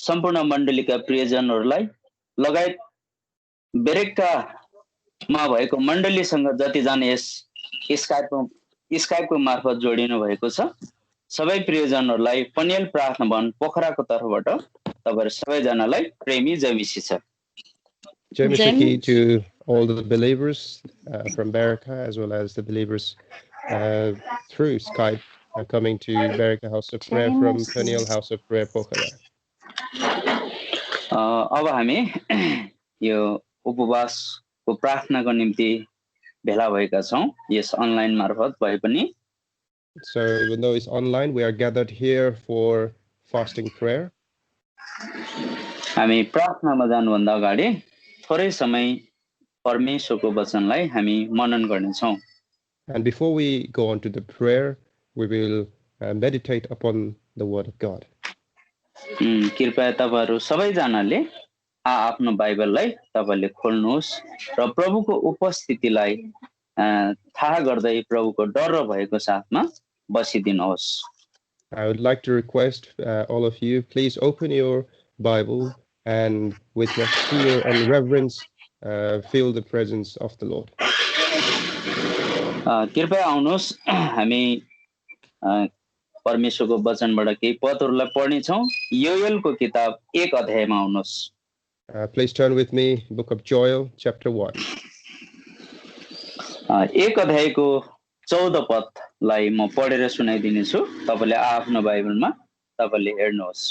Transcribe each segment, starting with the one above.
सम्पूर्ण मण्डलीका प्रियजनहरूलाई लगायत बेरेकामा भएको मण्डलीसँग जतिजना यस स्काइपको मार्फत जोडिनु भएको छ सबै प्रियजनहरूलाई पनियल प्रार्थना भवन पोखराको तर्फबाट तपाईहरु सबैजनालाई प्रेमी जयमसी छ। Jai to all the believers from Beraka as well as the believers through Skype coming to Beraka House of Prayer from Peniel House of Prayer Pokhara. अब हामी यो उपवासको प्रार्थनाको निम्ति भेला भएका छौं यस अनलाइन मार्फत भए पनि। So even though it's online, we are gathered here for fasting prayer. हामी प्रार्थनामा जानुभन्दा अगाडि थोरै समय परमेश्वरको वचनलाई हामी मनन गर्नेछौं। And before we go on to the prayer, we will meditate upon the word of God. कृपया तपाईहरु सबैजनाले आफ्नो बाइबललाई तपाईले खोल्नुहोस् र प्रभुको उपस्थितिलाई थाहा गर्दै प्रभुको डर भएको साथमा बसिदिनुहोस्। I would like to request all of you, please open your Bible and with much fear and reverence feel the presence of the Lord. कृपया आउनुहोस् हामी परमेश्वरको वचनबाट केही पदहरूलाई पढ्ने छौं। योएलको किताब 1 अध्यायमा आउनुहोस्। Please turn with me book of Joel chapter 1. 1 अध्यायको 14 पदलाई म पढेर सुनाइदिने छु। तपाईले आफ्नो बाइबलमा तपाईले हेर्नुहोस्।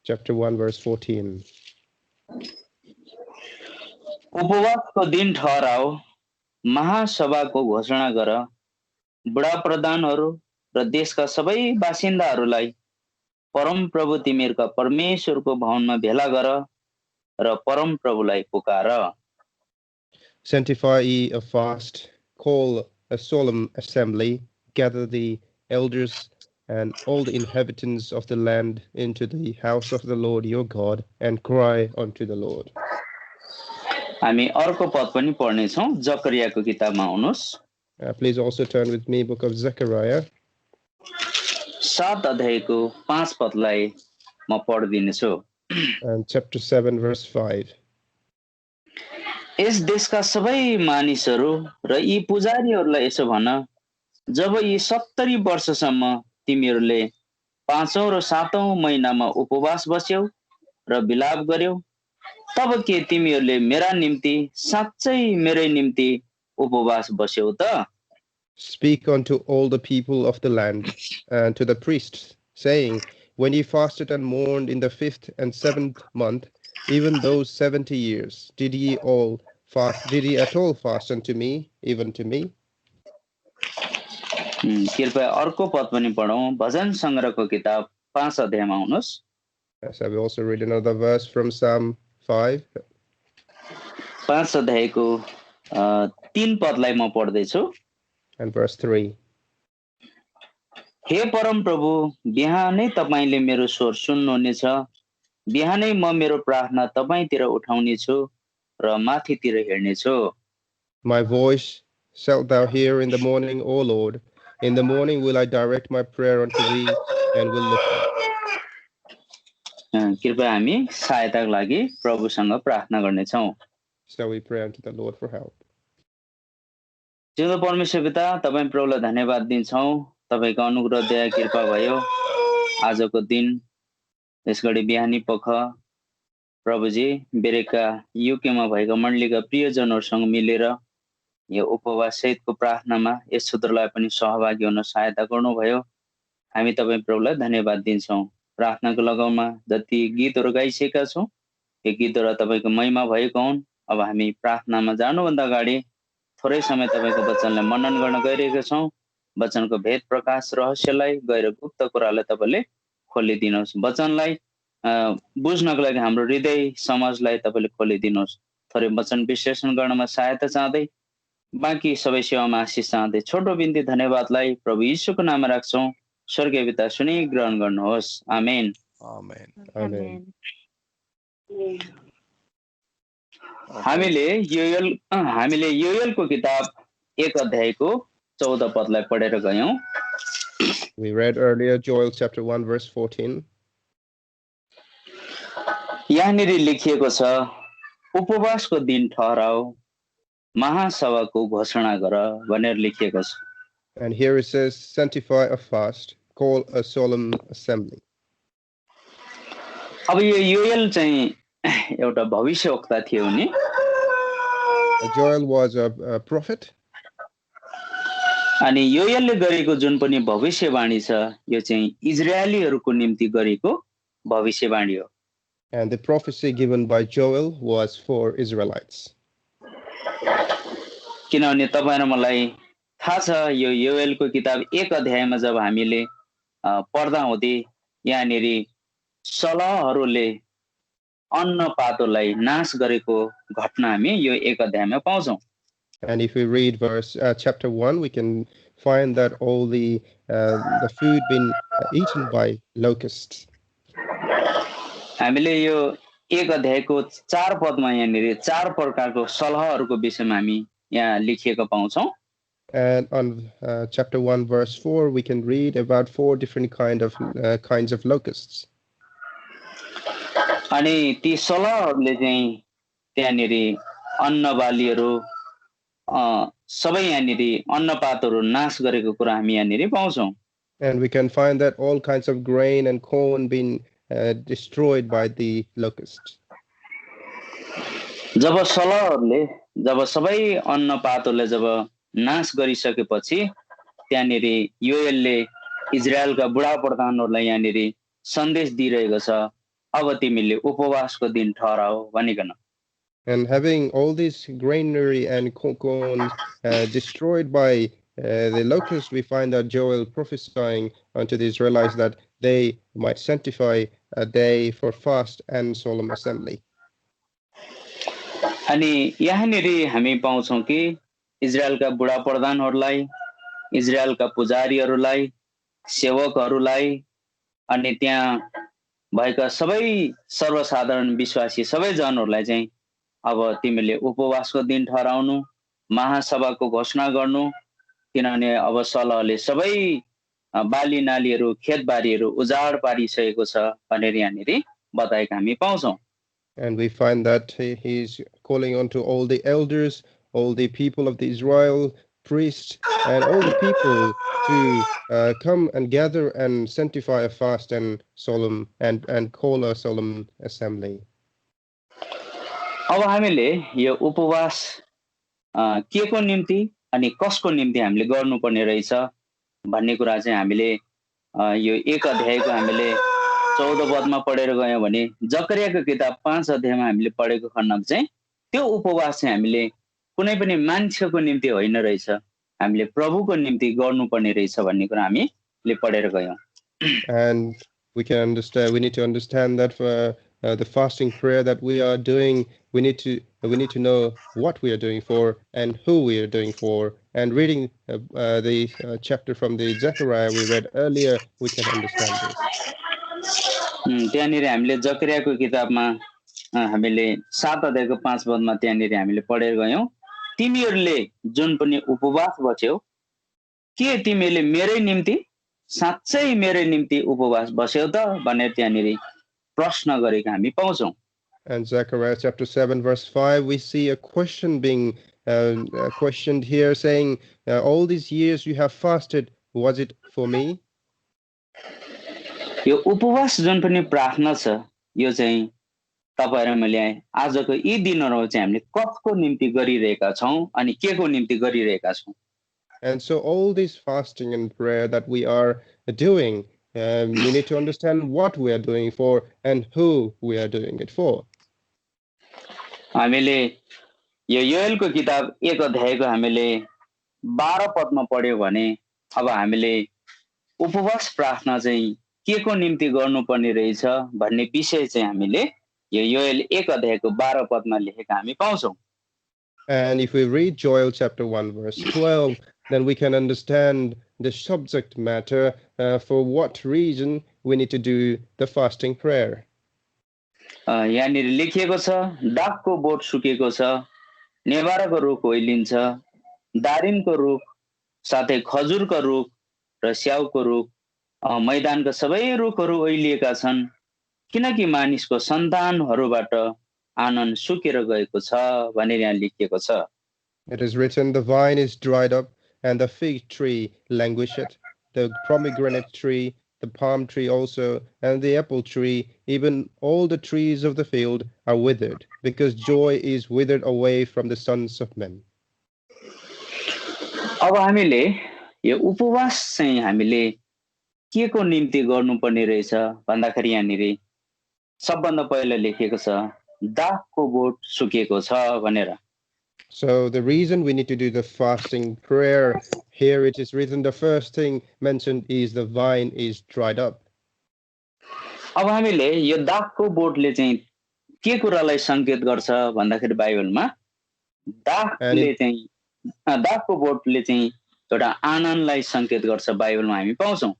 Chapter 1 verse 14. उपवासको दिन ठहराओ, महासभाको घोषणा गर, बुढा प्रधानहरू र देशका सबै बासिन्दाहरूलाई परम प्रभु तिमीहरूका परमेश्वरको भवनमा भेला गर र परम प्रभुलाई पुकार। Sanctify ye a fast, call a solemn assembly, gather the elders and all the inhabitants of the land into the house of the Lord your God and cry unto the Lord. हामी अर्को पद पनि पढ्ने छौं। जकरियाको किताबमा आउनुहोस्। Please also turn with me book of Zechariah. 7 अध्यायको 5 पदलाई म पढ्दिने छु। And chapter 7 verse 5. यस देशका सबै मानिसहरू र यी पुजारीहरूलाई यसो भन, जब यी 70 वर्षसम्म तिमीहरूले 5औं र 7औं महिनामा उपवास बस्यौ र विलाप गर्यौ, तब के तिमीहरूले मेरा निम्ति साच्चै मेरै निम्ति उपवास बस्यौ त? Speak unto all the people of the land and to the priests, saying, when ye fasted and mourned in the 5th and 7th month, even those 70 years, did ye at all fast unto me, even to me? कृपया अर्को पद पनि पढौं। भजन संग्रहको किताब 5 अध्यायमा आउनुहोस्। Yes, I will also read another verse from Psalm 5. 5 अध्यायको 3 पदलाई म पढ्दै छु। And verse 3. हे परम प्रभु, बिहानै तपाईले मेरो स्वर सुन्नुहुनेछ, बिहानै म मेरो प्रार्थना तपाईतिर उठाउने छु र माथितिर हेर्ने छु। My voice shalt thou hear in the morning, O Lord. In the morning will I direct my prayer unto thee and will look up. कृपया हामी सहायताको लागि प्रभुसँग प्रार्थना गर्ने छौं। So we pray unto the Lord for help. जिउँदो परमेश्वर पिता, तपाईं प्रभुलाई धन्यवाद दिन्छौं। तपाईको अनुग्रह दया कृपा भयो। आजको दिन यसघडी बिहानी पख प्रभुजी बेरेका युकेमा भएका मण्डलीका प्रियजनहरूसँग मिलेर यो उपवास सहितको प्रार्थनामा यस सूत्रलाई पनि सहभागी हुन सहायता गर्नुभयो। हामी तपाईं प्रभुलाई धन्यवाद दिन्छौं। प्रार्थनाको लगाउमा जति गीतहरू गाइसकेका छौं, यो गीतहरू तपाईको महिमा भएको हुन्। अब हामी प्रार्थनामा जानुभन्दा अगाडि थोरै समय तपाईको वचनलाई मनन गर्न गइरहेका छौं। वचनको भेद प्रकाश रहस्यलाई गएर गुप्त कुरालाई तपाईले खोलिदिनुहोस्। वचनलाई बुझ्नको लागि हाम्रो हृदय समाजलाई तपाईले खोलिदिनुहोस्। थोरै वचन विश्लेषण गर्नमा सहायता चाहँदै बाँकी सबै सेवामा आशिष चाहँदै छोटो बिन्ती धन्यवादलाई प्रभु यीशुको नाममा राख्छौं। स्वर्गीय पिता सुनि ग्रहण गर्नुहोस्। आमेन। आमेन। Amen. हामीले योएलको किताब 1 अध्यायको 14 पदलाई पढेर गयौं। We read earlier Joel chapter 1 verse 14. यहाँनिर लेखिएको छ, उपवासको दिन ठहराओ, महासभाको घोषणा गर भनेर लेखिएको छ। And here it says, sanctify a fast, call a solemn assembly. अब यो योएल चाहिँ एउटा भविष्यवक्ता थियो नि। Joel was a prophet. अनि योएलले गरेको जुन पनि भविष्यवाणी छ, यो चाहिँ इजरायलीहरूको निम्ति गरेको भविष्यवाणी हो। And the prophecy given by Joel was for Israelites. किनभने तपाईं र मलाई थाहा छ, यो योएलको किताब 1 अध्यायमा जब हामीले पढ्दा हुँदै यहाँनिर सलहहरूले अन्नपातोलाई नाश गरेको घटना हामी यो 1 अध्यायमा पाउँछौं। And if we read chapter 1, we can find that all the food been eaten by locusts. हामीले यो 1 अध्यायको 4 पदमा यहाँनिर 4 प्रकारको सलहहरूको विषयमा हामी यहाँ लेखिएको पाउँछौं। And on chapter 1 verse 4, we can read about 4 different kinds of locusts. अनि ती सलहहरूले चाहिँ त्यहाँनिर अन्नबालीहरू सबै यहाँनिर अन्नपातहरू नाश गरेको कुरा हामी यहाँनिर पाउँछौं। And we can find that all kinds of grain and corn been destroyed by the locusts. जब सलहहरूले जब सबै अन्नपातहरूले जब नाश गरिसकेपछि त्यहाँनिर योएलले इजरायलका बुढा प्रधानहरूलाई यहाँनिर सन्देश दिइरहेको छ, अब तिमीले उपवासको दिन ठहराओ भनिकन। And having all this granary and corn destroyed by the locusts, we find that Joel prophesying unto the Israelites that they might sanctify a day for fast and solemn assembly. अनि यहाँनिर हामी पाउँछौं कि इजरायलका बुढा प्रधानहरूलाई, इजरायलका पुजारीहरूलाई, सेवकहरूलाई अनि त्यहाँ भएका सबै सर्वसाधारण विश्वासी सबै जनहरूलाई चाहिँ अब तिमीले उपवासको दिन ठहराउनु, महासभाको घोषणा गर्नु, किनभने अब सलहले सबै बाली नालीहरू खेतबारीहरू उजाड पारिसकेको छ भनेर यहाँनिर बताएका हामी पाउँछौं। And we find that he is calling on to all the elders, all the people of the Israel, priests, and all the people to come and gather and sanctify a fast and solemn and call a solemn assembly. अब हामीले यो उपवास के को निम्ति अनि कसको निम्ति हामीले गर्नुपर्ने रहेछ भन्ने कुरा चाहिँ हामीले यो 1 अध्यायको हामीले 14 पदमा पढेर गयौं भने जकरियाको किताब 5 अध्यायमा हामीले पढेको खण्डमा चाहिँ त्यो उपवास चाहिँ हामीले कुनै पनि मान्छेको निम्ति होइन रहेछ, हामीले प्रभुको निम्ति गर्नुपर्ने रहेछ भन्ने कुरा हामीले पढेर गयौं। And we need to understand that for the fasting prayer that we are doing, we need to know what we are doing for and who we are doing for. And reading the chapter from the Zechariah we read earlier, we can understand this. त्यहाँनिर हामीले जकरियाको किताबमा हामीले 7 अध्यायको 5 पदमा त्यहाँनिर हामीले पढेर गयौं, तिमीहरूले जुन पनि उपवास बस्यौ, के तिमीले मेरै निम्ति साच्चै मेरै निम्ति उपवास बस्यौ त भनेर त्यहाँनिर प्रश्न गरेको हामी पाउँछौं। And Zechariah chapter 7 verse 5, we see a question being questioned here, saying, all these years you have fasted, was it for me? यो उपवास जुन पनि प्रार्थना छ, यो चाहिँ तपाईं र मैले आजको यी दिनहरुमा चाहिँ हामीले कसको निम्ति गरिरहेका छौं अनि के को निम्ति गरिरहेका छौं। And so all this fasting and prayer that we are doing, we need to understand what we are doing for and who we are doing it for. हामीले यो योएलको किताब 1 अध्यायको हामीले 12 पदमा पढ्यौं भने अब हामीले उपवास प्रार्थना चाहिँ के को निम्ति गर्नुपर्ने रहेछ भन्ने विषय चाहिँ हामीले यो योएल 1 अध्यायको 12 पदमा लेखेका हामी पाउँछौं। And if we read Joel chapter 1 verse 12, then we can understand the subject matter for what reason we need to do the fasting prayer. यहाँनिर लेखिएको छ, डाकको बोट सुकेको छ, नेभाराको रुख ओइलिन्छ, दारिमको रुख साथै खजुरको रुख र स्याउको रुख, मैदानका सबै रुखहरू ओइलिएका छन्, किनकि मानिसको सन्तानहरूबाट आनन्द सुकेर गएको छ भनेर यहाँ लेखिएको छ। It is written, the vine is dried up, and the fig tree languisheth, the pomegranate tree, the palm tree also, and the apple tree, even all the trees of the field are withered, because joy is withered away from the sons of men. अब हामीले यो उपवास चाहिँ हामीले के को निम्ति गर्नुपर्ने रहेछ भन्दाखेरि यहाँनिर सबभन्दा पहिला लेखिएको छ दाखको बोट सुकेको छ भनेर। So the reason we need to do the fasting prayer, here it is written, the first thing mentioned is the vine is dried up. अब हामीले यो दाखको बोटले चाहिँ के कुरालाई संकेत गर्छ भन्दाखेरि बाइबलमा दाखले चाहिँ दाखको बोटले चाहिँ एउटा आनन्दलाई संकेत गर्छ बाइबलमा हामी पाउँछौं।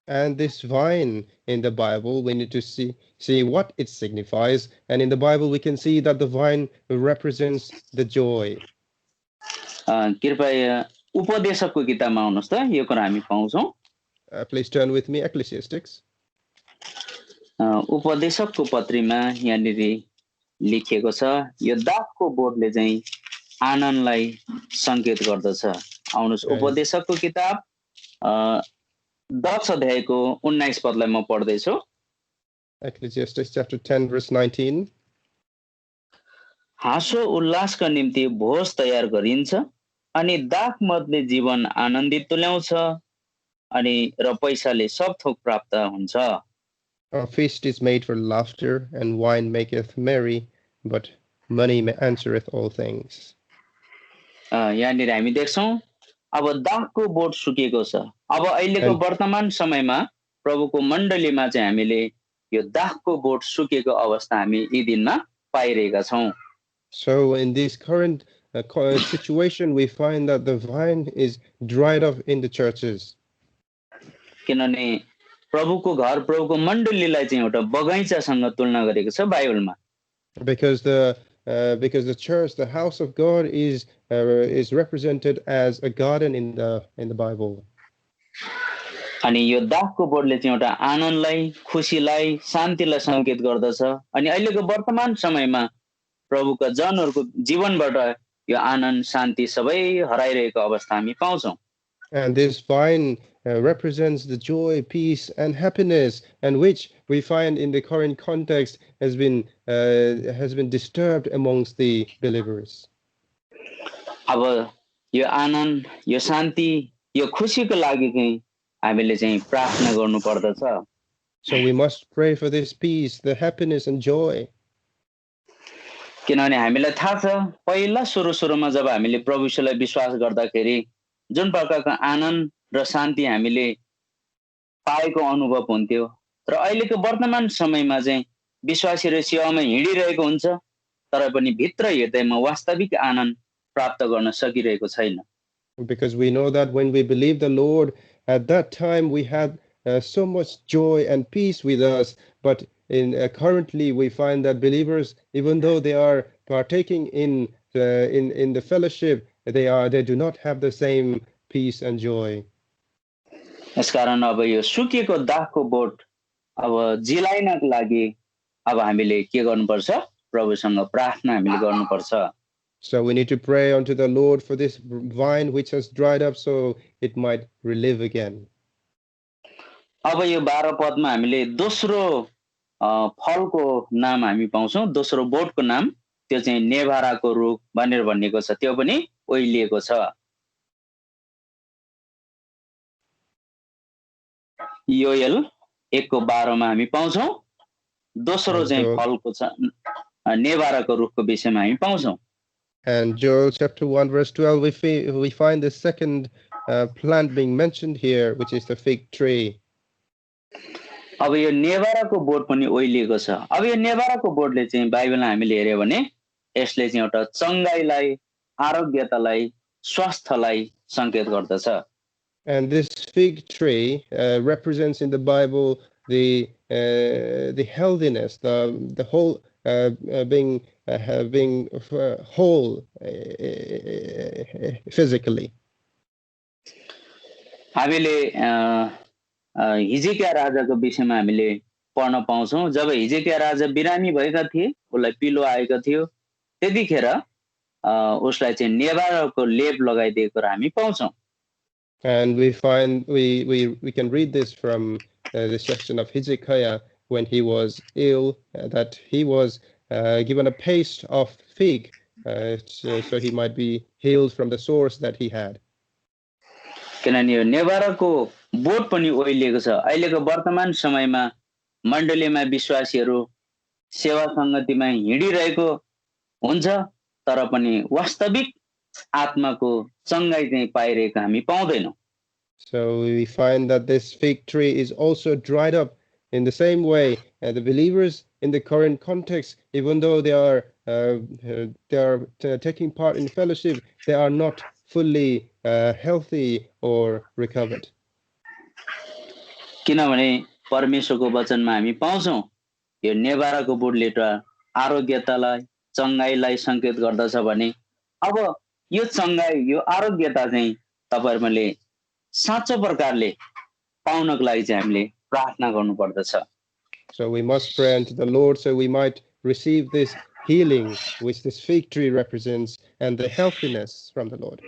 And this vine in the Bible, we need to see what it signifies. And in the Bible, we can see that the vine represents the joy. कृपया उपदेशकको किताबमा आउनुहोस् त, यो कुरा हामी पाउँछौं। Please turn with me, Ecclesiastics. उपदेशकको पत्रीमा यहाँनिर लेखिएको छ यो दाखको बोटले चाहिँ आनन्दलाई संकेत गर्दछ। आउनुहोस् उपदेशकको किताब 10 अध्यायको 19 पदलाई म पढ्दैछु। Ecclesiastes chapter 10 verse 19. हाँसो उल्लासका निम्ति भोज तयार गरिन्छ अनि दाख मदले जीवन आनन्दित तुल्याउँछ अनि र पैसाले सब थोक प्राप्त हुन्छ। A feast is made for laughter, and wine maketh merry, but money answereth all things. यहाँनिर हामी देख्छौं अब दाखको बोट सुकेको छ। अब अहिलेको वर्तमान समयमा प्रभुको मण्डलीमा चाहिँ हामीले यो दाखको बोट सुकेको अवस्था हामी यी दिनमा पाइरहेका छौं। So in this current situation, we find that the vine is dried up in the churches. किनभने प्रभुको घर प्रभुको मण्डलीलाई चाहिँ एउटा बगैँचासँग तुलना गरेको छ बाइबलमा। Because the church, the house of God, is represented as a garden in the Bible. अनि यो दाखको बोटले चाहिँ एउटा आनन्दलाई, खुसीलाई, शान्तिलाई संकेत गर्दछ। अनि अहिलेको वर्तमान समयमा प्रभुका जनहरूको जीवनबाट यो आनन्द, शान्ति सबै हराइरहेको अवस्था हामी पाउँछौं। And this vine represents the joy, peace, and happiness, and which we find in the current context has been disturbed amongst the believers. अब यो आनन्द, यो शान्ति, यो खुसीको लागि चाहिँ हामीले चाहिँ प्रार्थना गर्नु पर्दछ। So we must pray for this peace, the happiness and joy. किनभने हामीलाई थाहा छ पहिला सुरुमा जब हामीले प्रभु यीशुलाई विश्वास गर्दाखेरि जुन प्रकारको आनन्द र शान्ति हामीले पाएको अनुभव हुन्थ्यो, तर अहिलेको वर्तमान समयमा चाहिँ विश्वासीहरू सेवामा हिँडिरहेको हुन्छ तर पनि भित्र हृदयमा वास्तविक आनन्द प्राप्त गर्न सकिरहेको छैन। Because we know that when we believe the Lord, at that time we had so much joy and peace with us, but currently we find that believers, even though they are partaking in the fellowship, they do not have the same peace and joy. यसकारण अब यो सुकेको दाखको बोट अब जिलाइनको लागि अब हामीले के गर्नुपर्छ? प्रभुसँग प्रार्थना हामीले गर्नुपर्छ। So we need to pray unto the Lord for this vine which has dried up, so it might relive again. अब यो 12 पदमा हामीले दोस्रो फलको नाम हामी पाउँछौं। दोस्रो बोटको नाम त्यो चाहिँ नेभाराको रुख भनेर भनिएको छ, त्यो पनि ओइलिएको छ। योएल 1:12 मा हामी पाउँछौं दोस्रो चाहिँ फलको छ नेभाराको रुखको विषयमा हामी पाउँछौं। And Joel chapter 1 verse 12, we find the second plant being mentioned here, which is the fig tree. अब यो नेभाराको बोट पनि ओइलिएको छ। अब यो नेभाराको बोटले चाहिँ बाइबलमा हामीले हेर्यो भने यसले चाहिँ एउटा चंगाइलाई, आरोग्यतालाई, स्वास्थ्यलाई संकेत गर्दछ। And this fig tree represents in the Bible the healthiness, the whole being whole physically. हामीले हिजकिया राजाको विषयमा हामीले पढ्न पाउँछौं जब हिजकिया राजा बिरामी भएका थिए उसलाई पिलो आएको थियो त्यतिखेर उसलाई चाहिँ नेभाराको लेप लगाइदिएको हामी पाउँछौं And we find we can read this from the section of Hezekiah when he was ill, that he was given a paste of fig so he might be healed from the sores that he had. किनभने यो नेभाराको बोट पनि ओइलिएको छ अहिलेको वर्तमान समयमा मण्डलीमा विश्वासीहरू सेवा संगतिमा हिँडिरहेको हुन्छ तर पनि वास्तविक आत्माको चंगाई चाहिँ पाइरहेको हामी पाउँदैनौं So we find that this fig tree is also dried up in the same way. The believers in the current context, even though they are taking part in fellowship, they are not fully healthy or recovered. किनभने परमेश्वरको वचनमा हामी पाउँछौं यो नेभाराको बोटले आरोग्यतालाई चंगाईलाई संकेत गर्दछ भने अब यो चंगाई यो आरोग्यता चाहिँ तपाईहरुले साँचो प्रकारले पाउनको लागि चाहिँ हामीले प्रार्थना गर्नुपर्दछ So we must pray unto the Lord so we might receive this healing which this fig tree represents and the healthiness from the Lord.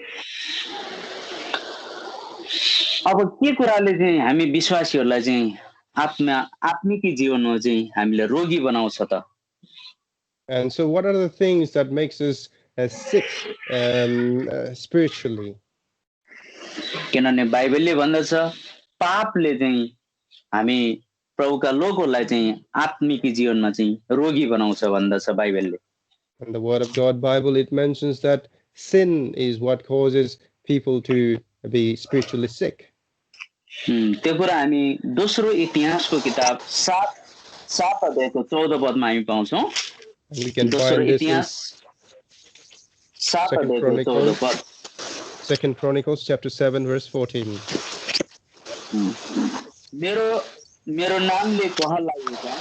अब के कुराले चाहिँ हामी विश्वासीहरूलाई चाहिँ आत्मिक जीवनमा चाहिँ हामीले रोगी बनाउँछ त And so what are the things that makes us sick spiritually? किनभने बाइबलले भन्दछ पापले चाहिँ हामी प्रभुका लोकहरूलाई चाहिँ आत्मिक जीवनमा चाहिँ रोगी बनाउँछ भन्दछ बाइबलले In the word of God Bible it mentions that sin is what causes people to be spiritually sick. त्यो कुरा हामी दोस्रो इतिहासको किताब 7 अध्यायको 14 पदमा हामी पाउँछौं We can find this in 2 Chronicles chapter 7 verse 14. मेरो नामले कह लागेका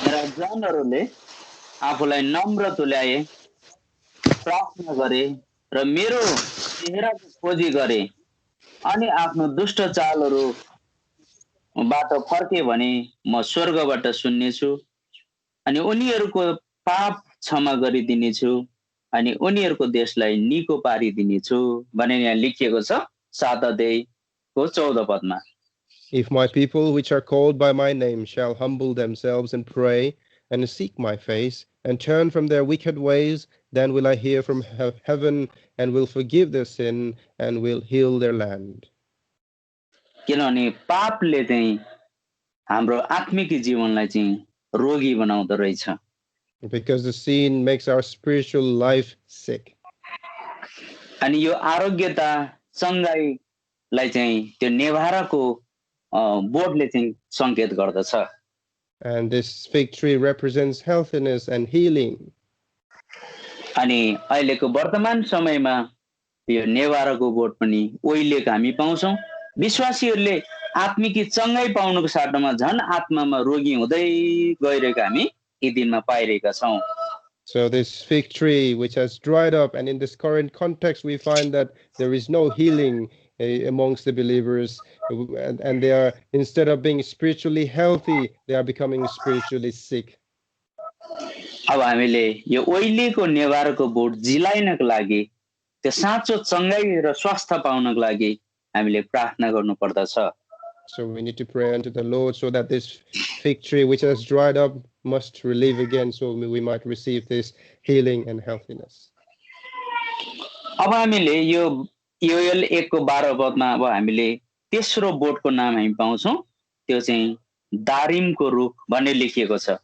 मेरा जनहरूले आफूलाई नम्र तुल्याए प्रार्थना गरे र मेरो चेहराको खोजी गरे अनि आफ्नो दुष्ट चालहरू बाट फर्के भने म स्वर्गबाट सुन्नेछु अनि उनीहरूको पाप क्षमा गरिदिनेछु अनि उनीहरूको देशलाई निको पारिदिनेछु भनेर यहाँ लेखिएको छ 7 अध्यायको 14 पदमा If my people which are called by my name shall humble themselves and pray and seek my face and turn from their wicked ways, then will I hear from heaven and will forgive their sin and will heal their land. किनभने पापले चाहिँ हाम्रो आत्मिक जीवनलाई चाहिँ रोगी बनाउँदो रहेछ Because the sin makes our spiritual life sick. अनि यो आरोग्यता चंगाईलाई चाहिँ त्यो नेभाराको बोटले चाहिँ संकेत गर्दछ And this fig tree represents healthiness and healing. अनि अहिलेको वर्तमान समयमा यो नेभाराको बोट पनि ओइलेको हामी पाउँछौं विश्वासीहरूले आत्मिक चंगाई पाउनुको साटोमा झन् आत्मामा रोगी हुँदै गइरहेको हामी यी दिनमा पाइरहेका छौं So this fig tree which has dried up, and in this current context we find that there is no healing amongst the believers, and they are, instead of being spiritually healthy, they are becoming spiritually sick. अब हामीले यो ओइलेको नेभाराको बोट जिलाइनको लागि त्यो साँचो चंगाई र स्वास्थ्य पाउनको लागि हामीले प्रार्थना गर्नुपर्दछ So we need to pray unto the Lord so that this fig tree which has dried up must relive again, so we might receive this healing and healthiness. अब हामीले यो योएल 1 को 12 पदमा अब हामीले तेस्रो बोटको नाम हामी पाउँछौं त्यो चाहिँ दारिमको रुख भन्ने लेखिएको छ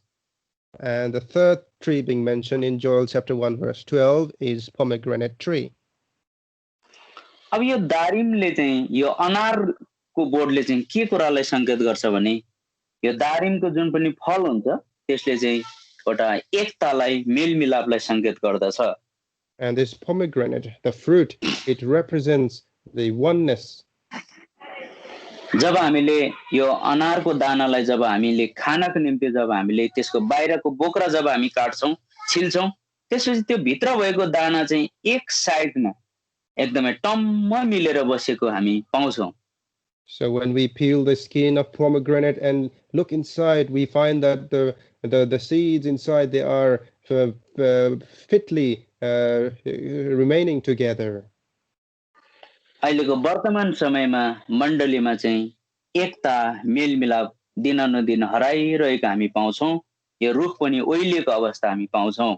And the third tree being mentioned in Joel chapter 1 verse 12 is pomegranate tree. अब यो दारिमले चाहिँ यो अनारको बोटले चाहिँ के कुरालाई संकेत गर्छ भने यो दारिमको जुन पनि फल हुन्छ त्यसले चाहिँ एउटा एकतालाई मेलमिलापलाई संकेत गर्दछ And this pomegranate, the fruit, it represents the oneness. जब हामीले यो अनारको दानालाई जब हामीले खानको निम्ति जब हामीले त्यसको बाहिरको बोक्रा जब हामी काट्छौं छिल्छौं त्यसपछि त्यो भित्र भएको दाना चाहिँ एक साइडमा एकदमै टम्म मिलेर बसेको हामी पाउँछौं So when we peel the skin of pomegranate and look inside, we find that the seeds inside, they are fitly remaining together. अहिलेको वर्तमान समयमा मण्डलीमा चाहिँ एकता मेलमिलाप दिनानुदिन हराइरहेको हामी पाउँछौं। यो रुख पनि ओइलिएको अवस्था हामी पाउँछौं।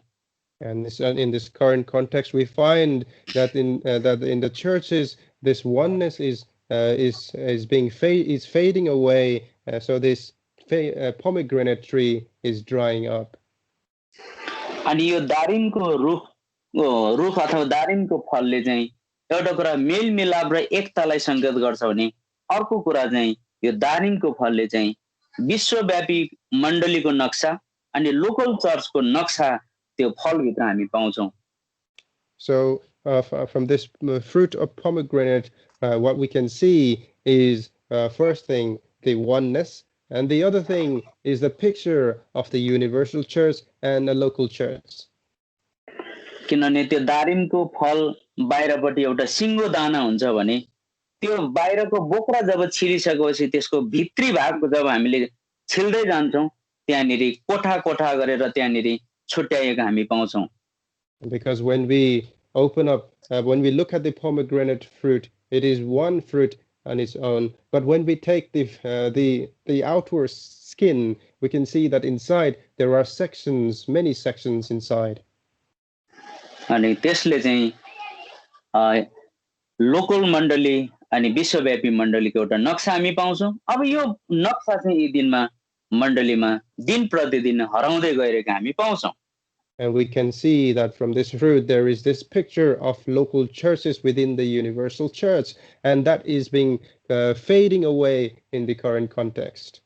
And in this current context, we find that in the churches, this oneness is fading away. So this pomegranate tree is drying up. अनि यो दारिमको रुख अथवा दारिमको फलले चाहिँ एउटा कुरा मेलमिलाप र एकतालाई संकेत गर्छ भने अर्को कुरा चाहिँ यो दारिमको फलले चाहिँ विश्वव्यापी मण्डलीको नक्सा अनि लोकल चर्चको नक्सा त्यो फलभित्र हामी पाउँछौं। So from this fruit of pomegranate, what we can see is first thing the oneness, and the other thing is the picture of the universal church and a local church. किनभने त्यो दारिमको फल बाहिरपट्टि एउटा सिङ्गो दाना हुन्छ भने त्यो बाहिरको बोक्रा जब छिरिसकेपछि त्यसको भित्री भाग जब हामीले छिल्दै जान्छौं त्यहाँनेरि कोठा कोठा गरेर त्यहाँनेरि छुट्याएको हामी पाउँछौं। Because when we open up, when we look at the pomegranate fruit, it is one fruit on its own. But when we take the outward skin, we can see that inside there are sections, many sections inside. अनि त्यसले चाहिँ local मण्डली अनि विश्वव्यापी मण्डलीको एउटा नक्सा हामी पाउँछौं। अब यो नक्सा चाहिँ यी दिनमा मण्डलीमा दिन प्रतिदिन हराउँदै गइरहेको हामी पाउँछौं। And we can see that from this fruit there is this picture of local churches within the universal church, and that is being fading away in the current context.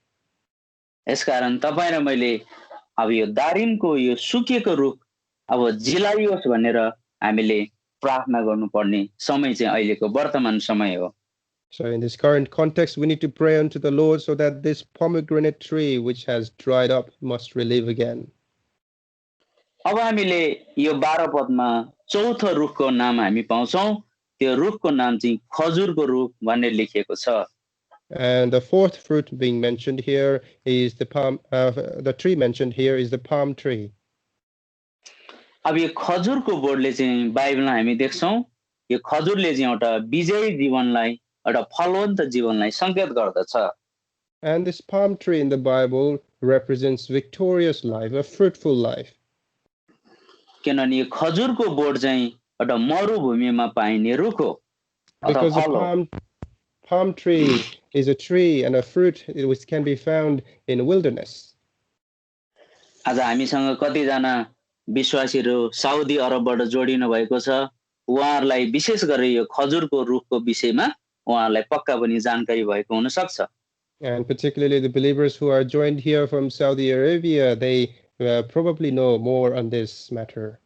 यसकारण तपाई र मैले अब यो दारिमको यो सुकेको रुख अब जिलाइयोस् भनेर हामीले प्रार्थना गर्नुपर्ने समय चाहिँ अहिलेको वर्तमान समय हो। So in this current context, we need to pray unto the Lord so that this pomegranate tree which has dried up must relive again. अब हामीले यो 12 पदमा चौथो रुखको नाम हामी पाउँछौं। त्यो रुखको नाम चाहिँ खजुरको रुख भनेर लेखिएको छ। And the fourth fruit being mentioned here is the tree mentioned here is the palm tree. अब यो खजुरको बोर्डले चाहिँ बाइबलमा हामी देख्छौं यो खजुरले चाहिँ एउटा विजयी जीवनलाई एउटा फलवन्त जीवनलाई संकेत गर्दछ। And this palm tree in the Bible represents victorious life, a fruitful life. किनभने यो खजुरको बोर्ड चाहिँ एउटा मरुभूमिमा पाइने रुख हो। Because the palm tree is a tree and a fruit which can be found in a wilderness. आज हामीसँग कतिजना विश्वासीहरू साउदी अरबबाट जोडिनु भएको छ। उहाँहरूलाई विशेष गरी यो खजुरको रुखको विषयमा उहाँहरूलाई पक्का पनि जानकारी भएको हुन सक्छ। And particularly the believers who are joined here from Saudi Arabia, they probably know more on this matter.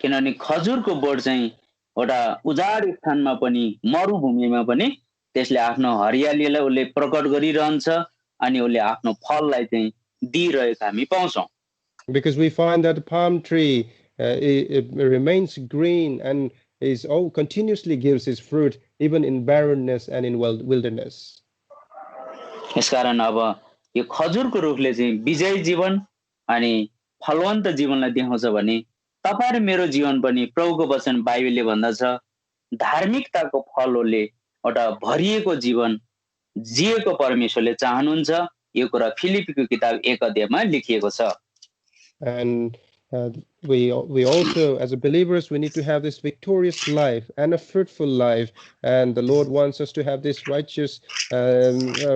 किनभने खजुरको बोर्ड चाहिँ एउटा उजाड स्थानमा पनि मरुभूमिमा पनि त्यसले आफ्नो हरियालीलाई उले प्रकट गरिरहन्छ अनि उले आफ्नो फललाई चाहिँ दिइरहेको हामी पाउँछौं। Because we find that the palm tree it remains green and continuously gives its fruit even in barrenness and in wilderness. यसकारण अब यो खजुरको रुखले चाहिँ विजयी जीवन अनि फलवन्त जीवनलाई देखाउँछ भने तपाईं र मेरो जीवन पनि प्रभुको वचन बाइबलले भन्दछ धार्मिकताको फलले एउटा भरिएको जीवन जिएको परमेश्वरले चाहनुहुन्छ। यो कुरा फिलिपीको किताब 1 अध्यायमा लेखिएको छ। And we also, as believers, we need to have this victorious life and a fruitful life, and the Lord wants us to have this righteous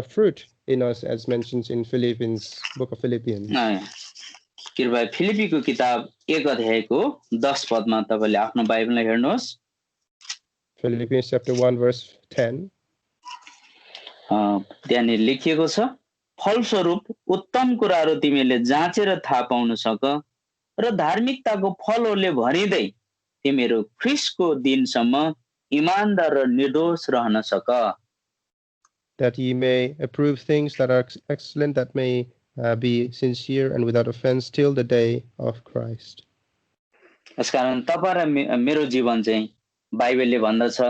fruit in us, as mentioned in Philippians, book of Philippians. कृपया फिलिपीको किताब 1 अध्यायको 10 पदमा तपाईले आफ्नो बाइबललाई हेर्नुहोस्। Philippians chapter 1 verse 10. त्यहाँनिर लेखिएको छ फलस्वरूप उत्तम कुराहरू तिमीले जाँचेर थाहा पाउन सक र धार्मिकताको फलहरूले भरिँदै तिमीहरू ख्रीष्टको दिनसम्म इमानदार र निर्दोष रहन सक। That ye may approve things that are excellent, that may be sincere and without offense till the day of Christ. यसकारण तपाईं र मेरो जीवन चाहिँ बाइबलले भन्दछ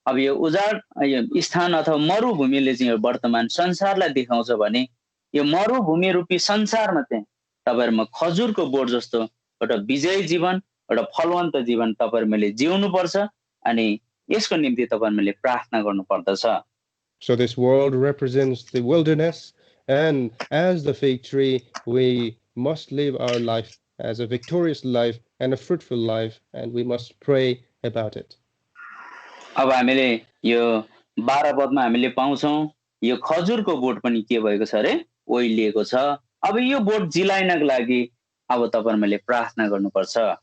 अब यो उजाड यो स्थान अथवा मरुभूमिले चाहिँ यो वर्तमान संसारलाई देखाउँछ भने यो मरुभूमि रूपी संसारमा चाहिँ तपाईहरुमा खजुरको बोट जस्तो एउटा विजयी जीवन एउटा फलवन्त जीवन तपाईहरुले जिउनु पर्छ अनि यसको निम्ति तपाईहरुले प्रार्थना गर्नु पर्दछ. So this world represents the wilderness, and as the fig tree, we must live our life as a victorious life and a fruitful life, and we must pray about it. अब हामीले यो 12 पदमा हामीले पाउँछौं यो खजुरको बोट पनि के भएको छ रे ओइलिएको छ. अब यो बोट जिलाइनको लागि अब तपाईहरुले प्रार्थना गर्नुपर्छ.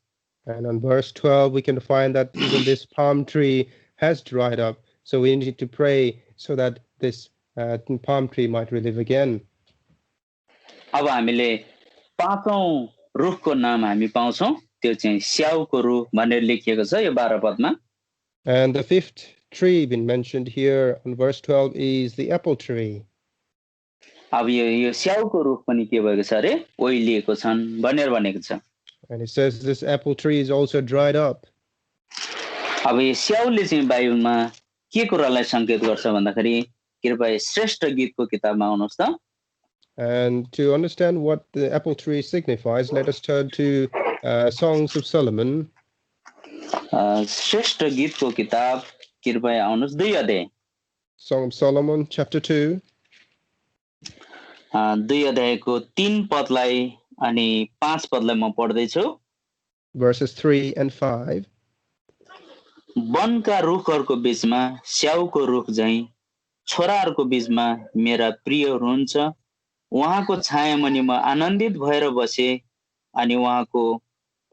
And on verse 12 we can find that even this palm tree has dried up, so we need to pray so that this palm tree might relive again. अब हामीले पाँचौं रुखको नाम हामी पाउँछौं त्यो चाहिँ स्याउको रुख भनेर लेखिएको छ यो 12 पदमा. And the fifth tree been mentioned here on verse 12 is the apple tree. अब यो स्याउको रुख पनि के भएको छ रे ओइलिएको छन् भनेर भनेको छ. And it says this apple tree is also dried up. अब यो स्याउले चाहिँ बाइबलमा के कुरालाई संकेत गर्छ भन्दाखेरि कृपया श्रेष्ठ गीतको किताबमा आउनुहोस् त. And to understand what the apple tree signifies, let us turn to Songs of Solomon. Shrestha गीतको किताब कृपया आउनुहोस् 2 अध्याय. Song of Solomon, chapter 2. 2 अध्यायको 3 पदलाई अनि 5 पदलाई म पढ्दै छु. Verses 3 and 5. वनका रुखहरूको बीचमा स्याउको रुख झैं छोराहरूको बीचमा मेरा प्रिय हुनुहुन्छ. उहाँको छायामुनि म आनन्दित भएर बसे अनि उहाँको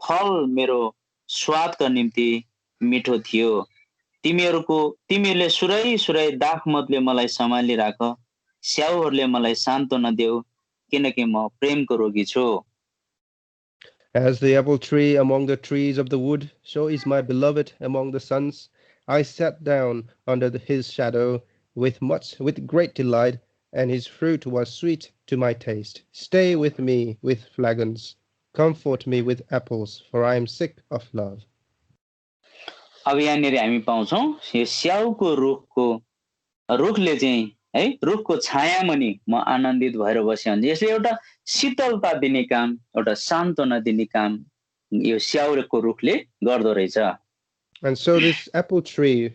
फल मेरो स्वादका निम्ति मिठो थियो. तिमीहरूले सुरै सुरै दाखमतले मलाई सम्हाली राख. स्याउहरूले मलाई सान्त्वना देऊ किनकि म प्रेमको रोगी छु. As the apple tree among the trees of the wood, so is my beloved among the sons. I sat down under his shadow with great delight, and his fruit was sweet to my taste. Stay with me with flagons, comfort me with apples, for I am sick of love. अब यहाँनिर हामी पाउँछौं यो स्याउको रुखले चाहिँ है रुखको छायामुनि म आनन्दित भएर बसे भने यसले एउटा शीतलता दिने काम एउटा सान्त्वना दिने काम यो स्याउको रुखले गर्दो रहेछ. And so this apple tree,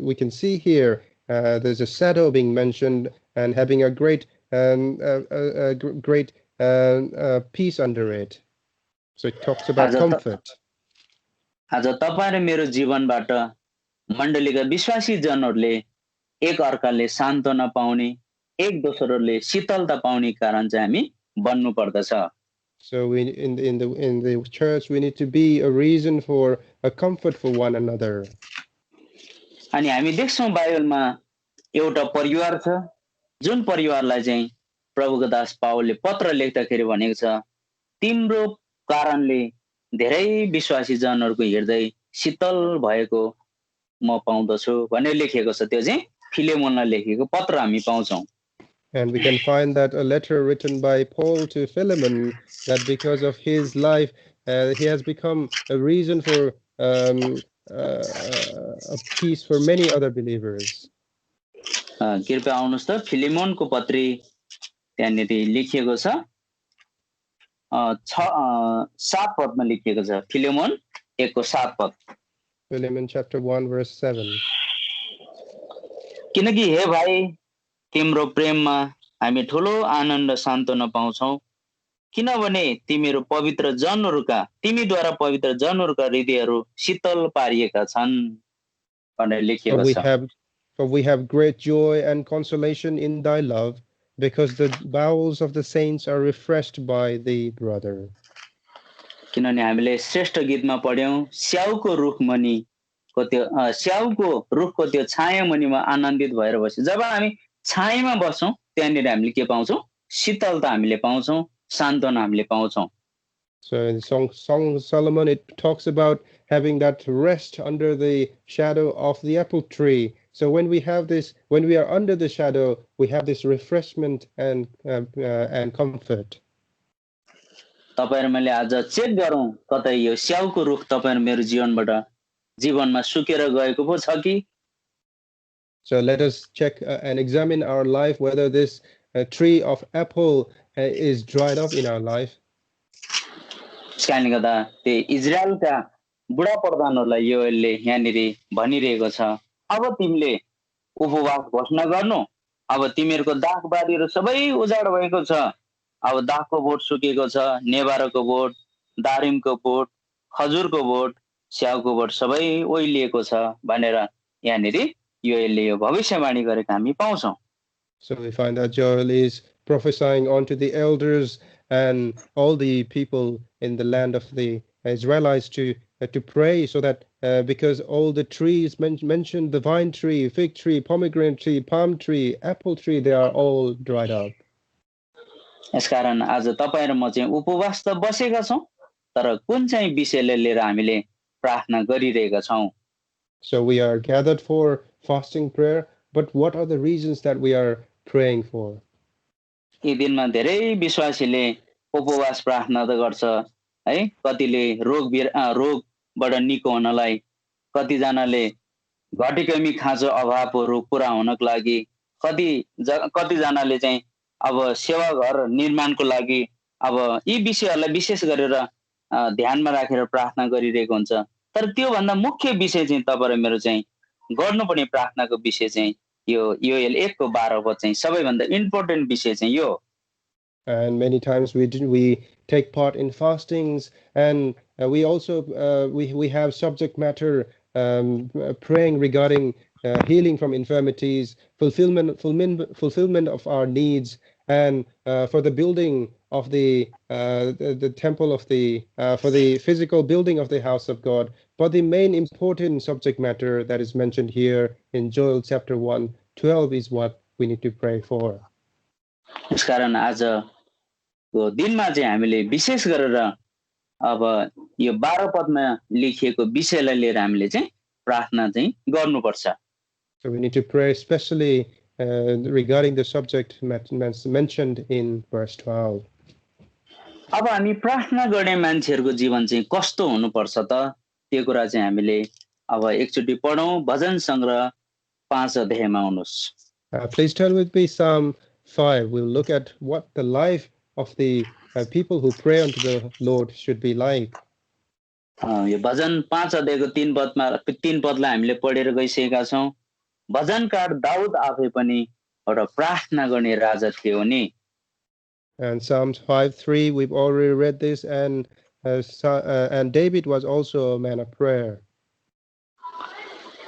we can see here there's a shadow being mentioned and having a great peace under it. So it talks about comfort. आज तपाईं र मेरो जीवनबाट मण्डलीका विश्वासी जनहरूले एक अर्काले सान्त्वना पाउने एक दोस्रोले शीतलता पाउने कारण चाहिँ हामी बन्नु पर्दछ. So we in the church we need to be a reason for a comfort for one another. अनि हामी देख्छौं बाइबलमा एउटा परिवार छ जुन परिवारलाई चाहिँ प्रभुको दास पावलले पत्र लेख्दाखेरि भनेको छ तिम्रो कारणले धेरै विश्वासी जनहरूको हृदय शीतल भएको म पाउँदछु भनेर लेखेको छ. त्यो चाहिँ फिलेमोनलाई लेखेको पत्र हामी पाउँछौं. And we can find that a letter written by Paul to Philemon, that because of his life, he has become a reason for a peace for many other believers. कृपया आउनुहोस् त फिलेमोनको पत्री त्यहाँनिर लेखिएको छ 7 पदमा लेखिएको छ. फिलेमोन 1 को 7 पद. Philemon chapter 1 verse 7. किनकि हे भाइ तिम्रो प्रेममा हामी ठूलो आनन्द र सान्त्वना पाउँछौं किनभने तिमीद्वारा पवित्र जनहरूका हृदयहरू शीतल पारिएका छन् भनेर लेखिएको छ. For we have great joy and consolation in thy love, because the bowels of the saints are refreshed by thee, brother. किनभने हामीले श्रेष्ठ गीतमा पढ्यौं स्याउको रुखको त्यो छाया मुनिमा आनन्दित भएर बसे. जब हामी छायामा बस्छौं त्यहाँनिर हामीले के पाउँछौं शीतलता हामीले पाउँछौं सान्त्वना हामीले पाउँछौं. So in Song of Solomon it talks about having that rest under the shadow of the apple tree. So when we are under the shadow, we have this refreshment and comfort. तपाईहरु मैले आज check गरौं कतै यो स्याउको रुख तपाईहरु मेरो जीवनमा सुकेर गएको पो छ कि So let us check and examine our life whether this tree of apple is dried up in our life. त्यस कारणले गर्दा त्यो इजरायलका बुढा प्रधानहरूलाई योएलले यहाँनिर भनिरहेको छ, अब तिमीले उपवास घोषणा गर्नु, अब तिमीहरूको दाखबारीहरू सबै उजाड भएको छ, अब दाखको बोट सुकेको छ, नेभारोको बोट, दारिमको बोट, खजुरको बोट, स्याउको बोट सबै ओइलिएको छ भनेर यहाँनिर योएलले यो भविष्यवाणी गरेको हामी पाउँछौँ। So we find that Joel is prophesying onto the elders and all the people in the land of the Israelites to pray, so that because all the trees mentioned, the vine tree, fig tree, pomegranate tree, palm tree, apple tree, they are all dried up. यसकारण आज तपाईं र म चाहिँ उपवास त बसेका छौं, तर कुन चाहिँ विषयले लिएर हामीले प्रार्थना गरिरहेका छौं? So we are gathered for fasting prayer, but what are the reasons that we are praying for? यी दिनमा धेरै विश्वासीले उपवास प्रार्थना त गर्छ है, कतिले रोगबाट निको हुनलाई, कतिजनाले घटेकमी खाँचो अभावहरू पूरा हुनको लागि, कतिजनाले चाहिँ अब सेवा घर निर्माणको लागि अब यी विषयहरूलाई विशेष गरेर ध्यानमा राखेर प्रार्थना गरिरहेको हुन्छ। तर त्यो भन्दा मुख्य विषय चाहिँ तपाईं र मेरो चाहिँ गर्नुपर्ने प्रार्थनाको विषय चाहिँ यो योएल 1 को 12 पद चाहिँ सबैभन्दा इम्पोर्टेन्ट विषय चाहिँ यो। And many times we take part in fastings, and we also we have subject matter praying regarding healing from infirmities, fulfillment of our needs, and for the building of the temple of for the physical building of the house of God. But the main important subject matter that is mentioned here in Joel chapter 1:12 is what we need to pray for. यसकारण आजको दिनमा चाहिँ हामीले विशेष गरेर अब यो 12 पदमा लेखिएको विषयलाई लिएर हामीले चाहिँ प्रार्थना चाहिँ गर्नुपर्छ। So we need to pray especially regarding the subject mentioned in verse 12. अब हामी प्रार्थना गर्ने मान्छेहरूको जीवन चाहिँ कस्तो हुनुपर्छ त, त्यो कुरा चाहिँ हामीले अब एकचोटि पढौं। भजन संग्रह 5 अध्यायमा आउनुहोस्। Please turn with me Psalm 5. We'll look at what the life of the people who pray unto the Lord should be like. यो भजन 5 अध्यायको 3 पदलाई हामीले पढेर गइसकेका छौं। भजनकार दाउद आफै पनि एउटा प्रार्थना गर्ने राजा थियो नि। And Psalms 5:3, we've already read this, and David was also a man of prayer.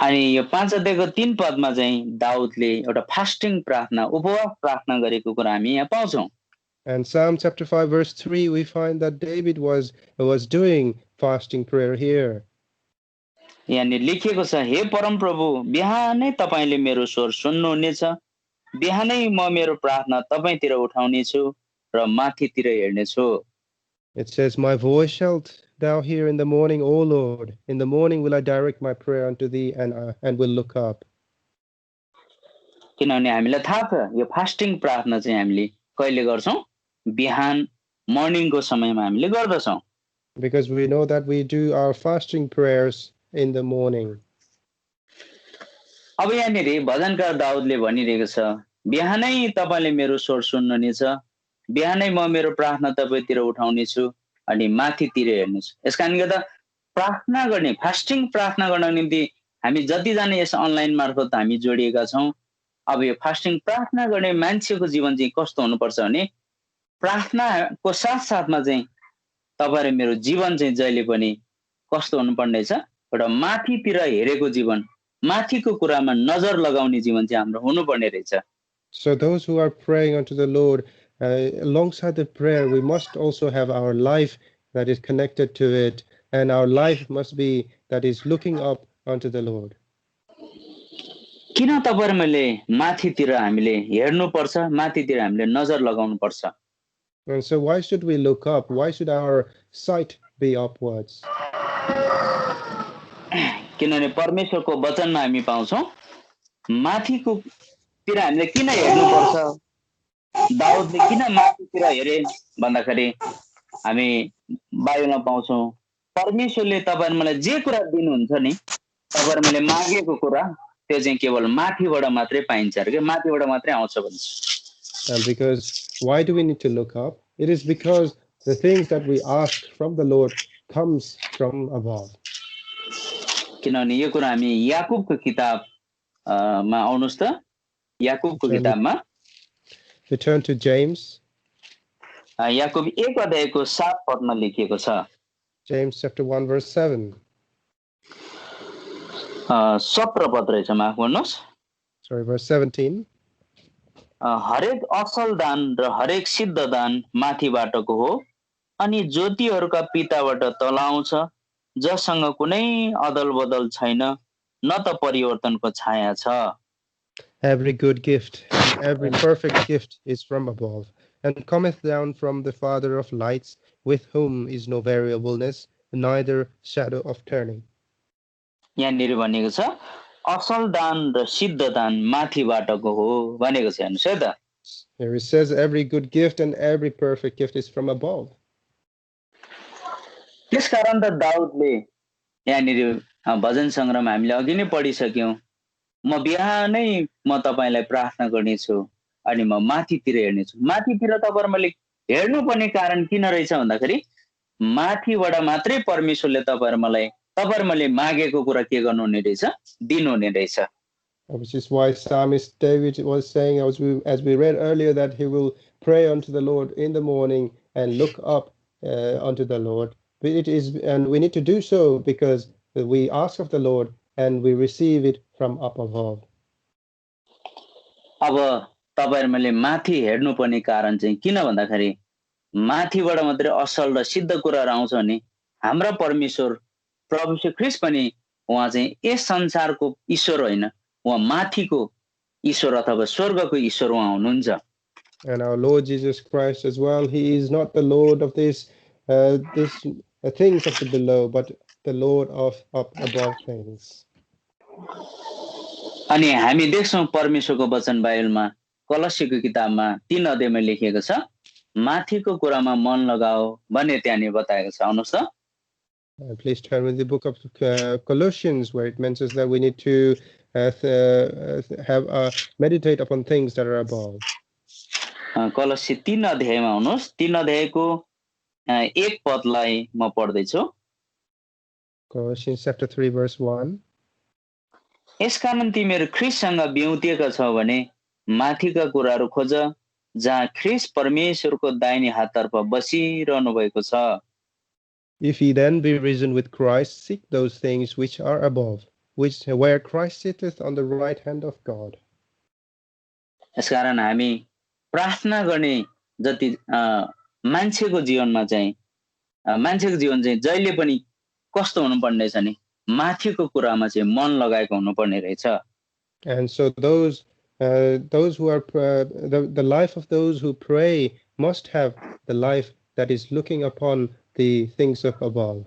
अनि यो 5 अध्यायको 3 पदमा चाहिँ दाउदले एउटा फास्टिङ प्रार्थना, उपवास प्रार्थना गरेको कुरा हामी यहाँ पाउँछौं। And Psalm chapter 5 verse 3, we find that David was doing fasting prayer here. यहाँनिर लेखिएको छ, हे परम प्रभु, बिहानै तपाईले मेरो स्वर सुन्नुहुनेछ, बिहानै म मेरो प्रार्थना तपाईतिर उठाउने छु र माथितिर हेर्ने छु। It says, my voice shalt thou hear in the morning, O Lord. In the morning will I direct my prayer unto thee, and will look up. किनभने हामीलाई थाहा छ यो फास्टिङ प्रार्थना चाहिँ हामीले कहिले गर्छौं? बिहान मर्निङको समयमा हामीले गर्दछौं। Because we know that we do our fasting prayers in the morning. अब यहाँनिर भजनकार दाउदले भनिरहेको छ, बिहानै तपाईले मेरो स्वर सुन्नुहुनेछ, बिहानै म मेरो प्रार्थना तपाईतिर उठाउने छु अनि माथितिर हेर्ने छु। यसकारण गर्दा प्रार्थना गर्ने, फास्टिङ प्रार्थना गर्न निम्ति हामी जतिजना यस अनलाइन मार्फत हामी जोडिएका छौं, अब यो फास्टिङ प्रार्थना गर्ने मान्छेको जीवन चाहिँ कस्तो हुनुपर्छ भने प्रार्थनाको साथसाथमा चाहिँ तपाईं र मेरो जीवन चाहिँ जहिले पनि कस्तो हुनुपर्ने छ? एउटा माथितिर हेरेको जीवन, माथिको कुरामा नजर लगाउने जीवन चाहिँ हाम्रो हुनुपर्ने रहेछ। So those who are praying unto the Lord, alongside the prayer, we must also have our life that is connected to it, and our life must be that is looking up unto the Lord. किन तपाईं र मैले माथितिर हामीले हेर्नुपर्छ, माथितिर हामीले नजर लगाउनुपर्छ? And so why should we look up? Why should our sight be upwards? किनभने परमेश्वरको वचनमा हामी पाउँछौं माथिको तिर हामीले किन हेर्नुपर्छ? दाउदले किन माथितिर हेरे भन्दाखेरि हामी बाइबलमा पाउँछौं परमेश्वरले तपाईहरु मलाई जे कुरा दिनुहुन्छ नि, तपाईहरु मैले मागेको कुरा त्यो चाहिँ केवल माथिबाट मात्रै पाइन्छ अरे के माथिबाट मात्रै आउँछ भन्छ And because why do we need to look up? It is because the things that we ask from the Lord comes from above. किनभने यो कुरा हामी याकुबको किताब मा आउनुस् त याकुबको किताबमा We turn to James. Yakub 1 अध्यायको 7 पदमा लेखिएको छ James chapter 1 verse 7. 17 पद रहेछ माफ गर्नुहोस् Sorry, verse 17. हरेक असल दान र हरेक सिद्ध दान माथिबाटको हो अनि ज्योतिहरूका पिताबाट तल आउँछ जससँग कुनै अदल बदल छैन न त परिवर्तनको छाया छ Every good gift and every perfect gift is from above, and cometh down from the Father of lights, with whom is no variableness, neither shadow of turning. यहाँनिर भनेको छ असल दान र सिद्ध दान माथिबाटको हो भनेको छ हेर्नुहोस् है त Here it says every good gift and every perfect gift is from above. त्यसकारण त दाउदले यहाँनिर भजन सङ्ग्रहमा हामीले अघि नै पढिसक्यौं म बिहानै म तपाईलाई प्रार्थना गर्नेछु अनि म माथितिर हेर्नेछु माथितिर तपाईहरुले हेर्नुपर्ने कारण किन रहेछ भन्दाखेरि माथिबाट मात्रै परमेश्वरले तपाईहरुले मागेको कुरा के गर्नुहुने रहेछ दिनुहुने रहेछ Which is why Psalmist David was saying, as we read earlier, that he will pray unto the Lord in the morning and look up unto the Lord. And we need to do so because we ask of the Lord and we receive it from up above. अब तपाईहरुले माथि हेर्नुपर्ने कारण चाहिँ किन भन्दाखेरि माथिबाट मात्रै असल र सिद्ध कुराहरु आउँछ भने हाम्रो परमेश्वर प्रभु श्री ख्रीष्ट पनि उहाँ चाहिँ यस संसारको ईश्वर होइन उहाँ माथिको ईश्वर अथवा स्वर्गको ईश्वर उहाँ हुनुहुन्छ And our Lord Jesus Christ as well, he is not the Lord of this things of the below, but the Lord of up above things. अनि हामी देख्छौं परमेश्वरको वचन बाइबलमा कलसीको किताबमा 3 अध्यायमा लेखिएको छ माथिको कुरामा मन लगाओ भन्ने त्यहाँनिर बताएको छ आउनुस् त Please turn with the book of Colossians, where it mentions that we need to meditate upon things that are above. कलसी 3 अध्यायमा आउनुस् 3 अध्यायको 1 पदलाई म पढ्दै छु Colossians chapter 3 verse 1. यसकारण तिमीहरू ख्रीष्टसँग बिउतिएका छौ भने माथिका कुराहरू खोज जहाँ ख्रीष्ट परमेश्वरको दाहिने हाततर्फ बसिरहनु भएको छ If ye then be risen with Christ, seek those things which are above, where Christ sitteth on the right hand of God. यसकारण हामी प्रार्थना गर्ने जति मान्छेको जीवनमा चाहिँ मान्छेको जीवन चाहिँ जहिले पनि कस्तो हुनुपर्ने छ नि माथिको कुरामा चाहिँ मन लगाएको हुनुपर्ने रहेछ And so those who are the life of those who pray must have the life that is looking upon the things of above.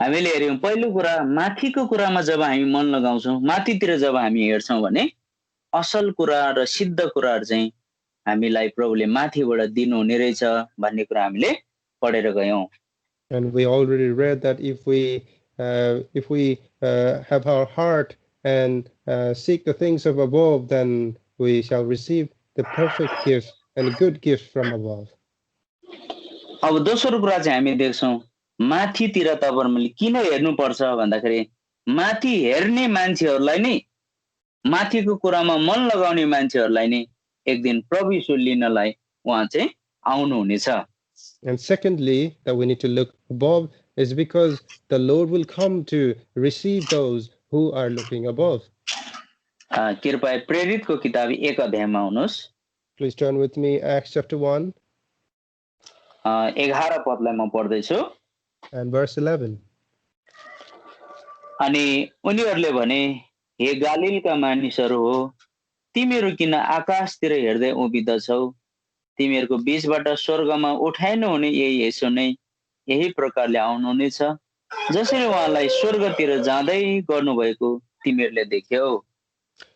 हामीले हेर्यौं पहिलो कुरा माथिको कुरामा जब हामी मन लगाउँछौं माथितिर जब हामी हेर्छौं भने असल कुरा र सिद्ध कुराहरु चाहिँ हामीलाई प्रभुले माथिबाट दिनुहुने रहेछ भन्ने कुरा हामीले पढेर गयौं And we already read that if we have our heart and seek the things of above, then we shall receive the perfect gift and good gift from above. अब दोस्रो कुरा चाहिँ हामी देख्छौं माथितिर तपाईहरुले किन हेर्नु पर्छ भन्दाखेरि माथि हेर्ने मान्छेहरुलाई नै माथिको कुरामा मन लगाउने मान्छेहरुलाई नै एक दिन प्रभु येशू लिनलाई उहाँ चाहिँ आउनु हुनेछ And secondly, that we need to look above is because the Lord will come to receive those who are looking above. कृपया प्रेरितको किताब 1 अध्यायमा आउनुस् Please turn with me Acts chapter 1 11 पदलाई म पढ्दै छु and verse 11. अनि उनीहरुले भने हे गालीलका मानिसहरु हो तिमीहरु किन आकाशतिर हेर्दै उभिदछौ तिमीहरुको बीचबाट स्वर्गमा उठाइनु हुने यही येशू नै यही प्रकारले आउनु हुनेछ जसरी उहाँलाई स्वर्गतिर जाँदै गर्नुभएको तिमीहरुले देख्यौ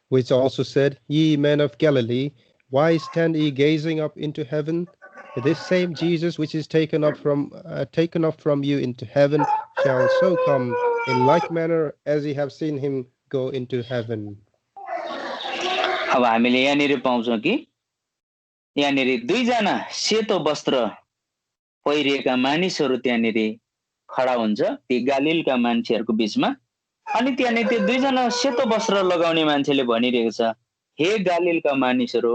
Which also said, Ye men of Galilee, why stand ye gazing up into heaven? This same Jesus which is taken up from you into heaven shall so come in like manner as ye have seen him go into heaven. अब हामीले यहाँनिर पाउँछौँ कि यहाँनिर दुईजना सेतो वस्त्र पहिरिएका मानिसहरू त्यहाँनिर खडा हुन्छ ती गालिलका मान्छेहरूको बीचमा अनि त्यहाँनिर त्यो दुईजना सेतो वस्त्र लगाउने मान्छेले भनिरहेको छ हे गालिलका मानिसहरू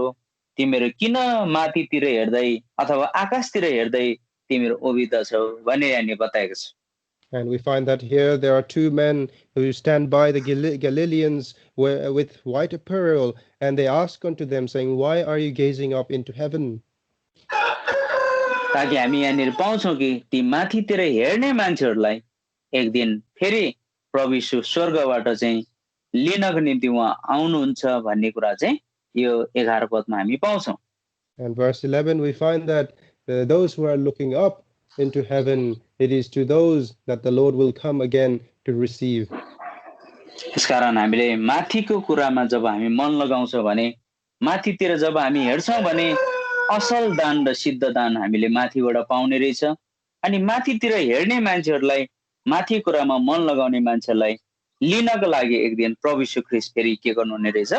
तिमीहरू किन माथितिर हेर्दै अथवा आकाशतिर हेर्दै तिमीहरू ओबिदा छौ भनेर यहाँनिर बताएको छ. And we find that here there are two men who stand by the Galileans with white apparel, and they ask unto them, saying, Why are you gazing up into heaven? ताकि हामी यहाँनिर पाउँछौँ कि ती माथितिर हेर्ने मान्छेहरूलाई एक दिन फेरि प्रभु यीशु स्वर्गबाट चाहिँ लिनको निम्ति उहाँ आउनुहुन्छ भन्ने कुरा चाहिँ यो 11 पदमा हामी पाउँछौँ. And verse 11 we find that those who are looking up into heaven, it is to those that the Lord will come again to receive. त्यसकारण हामीले माथिको कुरामा जब हामी मन लगाउँछौँ भने माथितिर जब हामी हेर्छौँ भने असल दान र सिद्ध दान हामीले माथिबाट पाउने रहेछ अनि माथितिर हेर्ने मान्छेहरूलाई माथि कुरामा मन लगाउने मान्छेलाई लिनको लागि एक दिन प्रभु यीशु ख्रीष्ट फेरि के गर्नुहुने रहेछ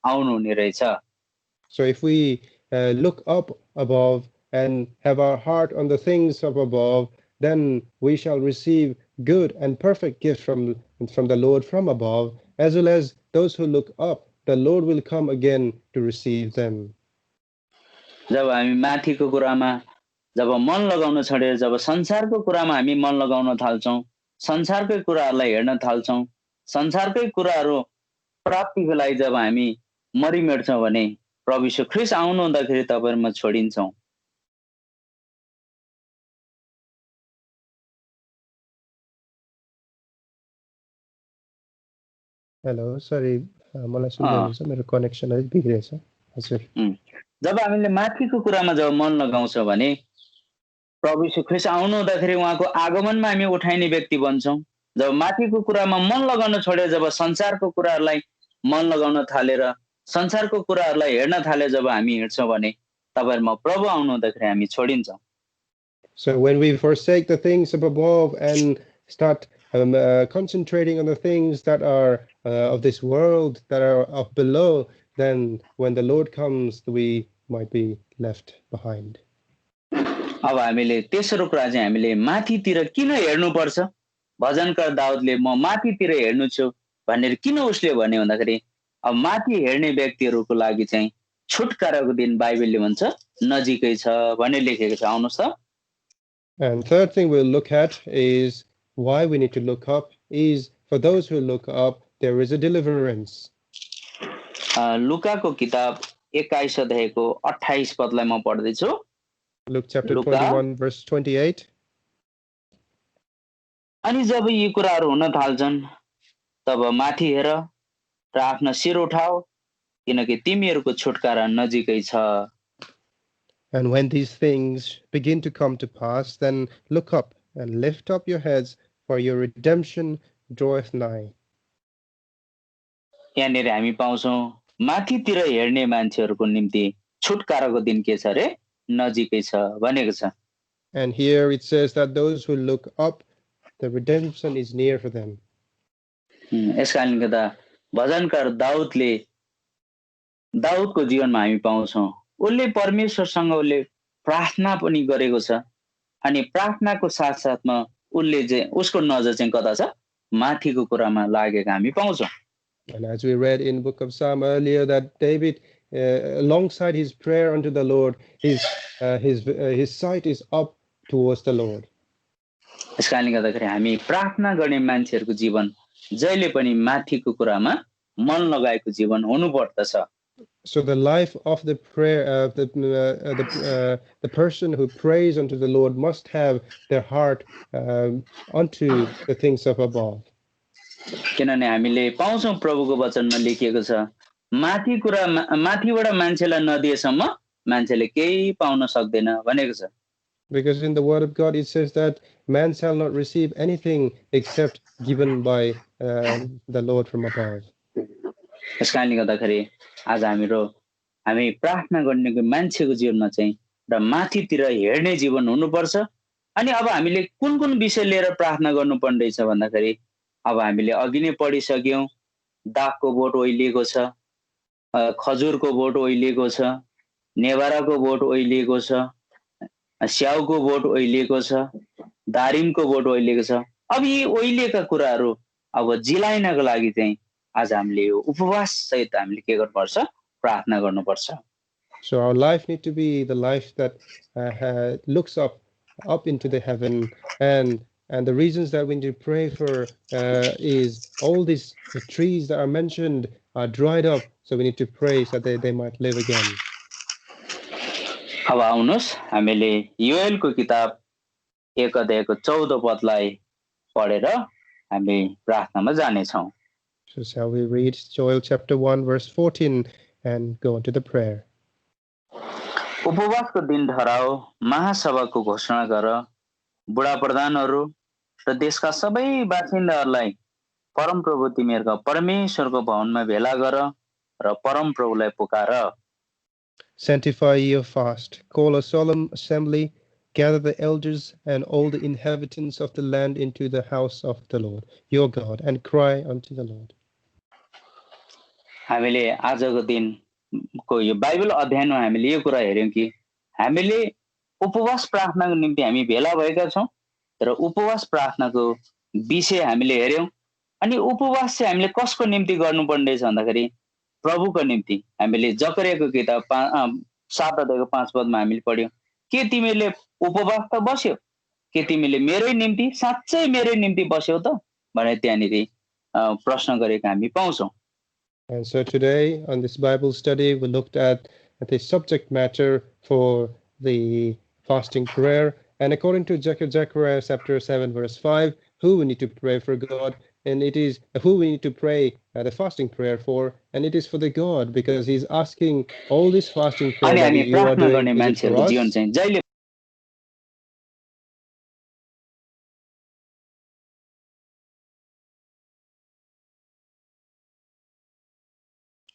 आउनु हुने रहेछ. So if we look up above and have our heart on the things up above, then we shall receive good and perfect gifts from the Lord from above, as well as those who look up, the Lord will come again to receive them. जब हामी माथिको कुरामा जब मन लगाउन छोडेर जब संसारको कुरामा हामी मन लगाउन थाल्छौँ संसारकै कुराहरूलाई हेर्न थाल्छौँ संसारकै कुराहरू प्राप्तिको लागि जब हामी मरिमेट्छौँ भने प्रभु यीशु ख्रीष्ट आउनु हुँदाखेरि तपाईहरुमा छोडिन्छौँ. Hello, sorry, मलाई सुन्नुहुन्छ मेरो कनेक्सन अलिक बिग्रेछ. हजुर. जब हामीले माथिको कुरामा जब मन लगाउँछौँ भने प्रभु यीशु ख्रीष्ट आउनु हुँदाखेरि उहाँको आगमनमा हामी उठाइने व्यक्ति बन्छौँ. जब माथिको कुरामा मन लगाउन छोडे जब संसारको कुराहरूलाई मन लगाउन थालेर संसारको कुराहरूलाई हेर्न थाले जब हामी हिँड्छौँ भने तपाईहरुमा प्रभु आउनु हुँदाखेरि हामी छोडिन्छौँ. So when we forsake the things up above and start concentrating on the things that are of this world, that are of below, then when the Lord comes, we might be left behind. अब हामीले तेस्रो कुरा चाहिँ हामीले माथितिर किन हेर्नु पर्छ भजनकार दाउदले म माथितिर हेर्नु छु भनेर किन उसले भन्यो भन्दाखेरि अब माथि हेर्ने व्यक्तिहरूको लागि चाहिँ छुटकाराको दिन बाइबलले भन्छ नजिकै छ भन्ने लेखेको छ. आउनुस् त. And third thing we'll look at is why we need to look up is for those who look up there is a deliverance. लुकाको किताब 21 अध्यायको 28 पदलाई म पढ्दै छु. Luke chapter 21 verse 28. अनि जब यी कुराहरू हुन थाल्छन् तब माथि हेर र आफ्नो शिर उठाऊ किनकि तिमीहरूको छुटकारा नजिकै छ. And when these things begin to come to pass, then look up and lift up your heads, for your redemption draweth nigh. यहाँनिर हामी पाउँछौँ माथितिर हेर्ने मान्छेहरूको निम्ति छुटकाराको दिन के छ रे नजिकै छ भनेको छ. And here it says that those who look up, the redemption is near for them. यसकारणले गर्दा भजनकार दाउदको जीवनमा हामी पाउँछौँ उसले परमेश्वरसँग उसले प्रार्थना पनि गरेको छ अनि प्रार्थनाको साथसाथमा उसले चाहिँ उसको नजर चाहिँ कता छ माथिको कुरामा लागेको हामी पाउँछौँ. And as we read in book of Psalm earlier that David alongside his prayer unto the Lord his sight is up towards the Lord. यसकारणले गर्दाखेरि हामी प्रार्थना गर्ने मान्छेहरूको जीवन जहिले पनि माथिको कुरामा मन लगाएको जीवन हुनुपर्दछ. So the life of the prayer the person who prays unto the Lord must have their heart unto the things of above. किनभने हामीले पाउँछौँ प्रभुको वचनमा लेखिएको छ माथिबाट मान्छेलाई नदिएसम्म मान्छेले केही पाउन सक्दैन भनेको छ. Because in the word of God it says that man shall not receive anything except given by the Lord from above. यसकारणले गर्दाखेरि आज हामी प्रार्थना गर्ने मान्छेको जीवनमा चाहिँ र माथितिर हेर्ने जीवन हुनुपर्छ. अनि अब हामीले कुन विषय लिएर प्रार्थना गर्नुपर्ने रहेछ भन्दाखेरि अब हामीले अघि नै पढिसक्यौँ दागको बोट ओइलिएको छ, खजुरको बोट ओइलिएको छ, नेभाराको बोट ओइलिएको छ, स्याउको बोट ओइलिएको छ, दारिमको बोट ओइलिएको छ। अब यी ओइलिएका कुराहरू अब जिलाइनको लागि चाहिँ आज हामीले यो उपवास सहित हामीले के गर्नुपर्छ? प्रार्थना गर्नुपर्छ। So our life need to be the life that looks up into the heaven, and the reasons that we need to pray for is all these trees that are mentioned are dried up, so we need to pray so that they might live again. अब आउनुहोस् हामीले योएलको किताब 1 अध्यायको 14 पदलाई पढेर हामी प्रार्थनामा जानेछौँ। So shall we read Joel chapter 1 verse 14 and go into the prayer. उपवासको दिन ठहराओ, महासभाको घोषणा गर, बुढा प्रधानहरू र देशका सबै बासिन्दाहरूलाई परमप्रभु तिमीहरूका परमेश्वरको भवनमा भेला गर र परमप्रभुलाई पुकार। Sanctify your fast, call a solemn assembly, gather the elders and all the inhabitants of the land into the house of the Lord, your God, and cry unto the Lord. हामीले आजको दिनको यो बाइबल अध्ययनमा हामीले यो कुरा हेर्यौं कि हामीले उपवास प्रार्थनाको निम्ति हामी भेला भएका छौं, तर उपवास प्रार्थनाको विषय हामीले हेर्यौं। अनि उपवास चाहिँ हामीले कसको निम्ति गर्नुपर्ने छ भन्दाखेरि प्रभुको निम्ति। हामीले जकरियाको किताब 7 अध्यायको 5 पदमा हामीले पढ्यौं, के तिमीले उपवास त बस्यौ, के तिमीले मेरै निम्ति साच्चै मेरै निम्ति बस्यौ त भनेर त्यहाँनिर प्रश्न गरेको हामी पाउँछौं। And so today on this Bible study we looked at the subject matter for the fasting prayer, and according to Zechariah chapter 7 verse 5, who we need to pray for God, and it is who we need to pray the fasting prayer for, and it is for the God, because he's asking all this fasting prayer that you are doing is for us.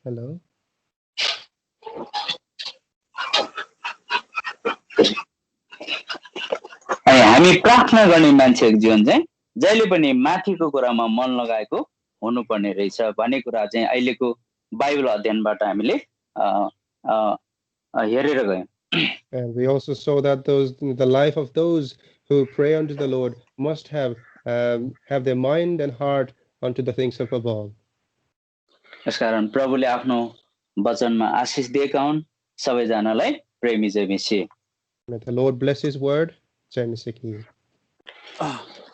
Hello. हामी प्रार्थना गर्ने मान्छेको जीवन चाहिँ जहिले पनि माथिको कुरामा मन लगाएको हुनुपर्ने रहेछ भन्ने कुरा चाहिँ अहिलेको बाइबल अध्ययनबाट हामीले हेरेर गयौं। And we also saw that the life of those who pray unto the Lord must have their mind and heart unto the things of above. यसकारण प्रभुले आफ्नो वचनमा आशीष दिएका हुन् सबैजनालाई प्रेमी जय मसीह। May the Lord bless his word. Jai Masihi.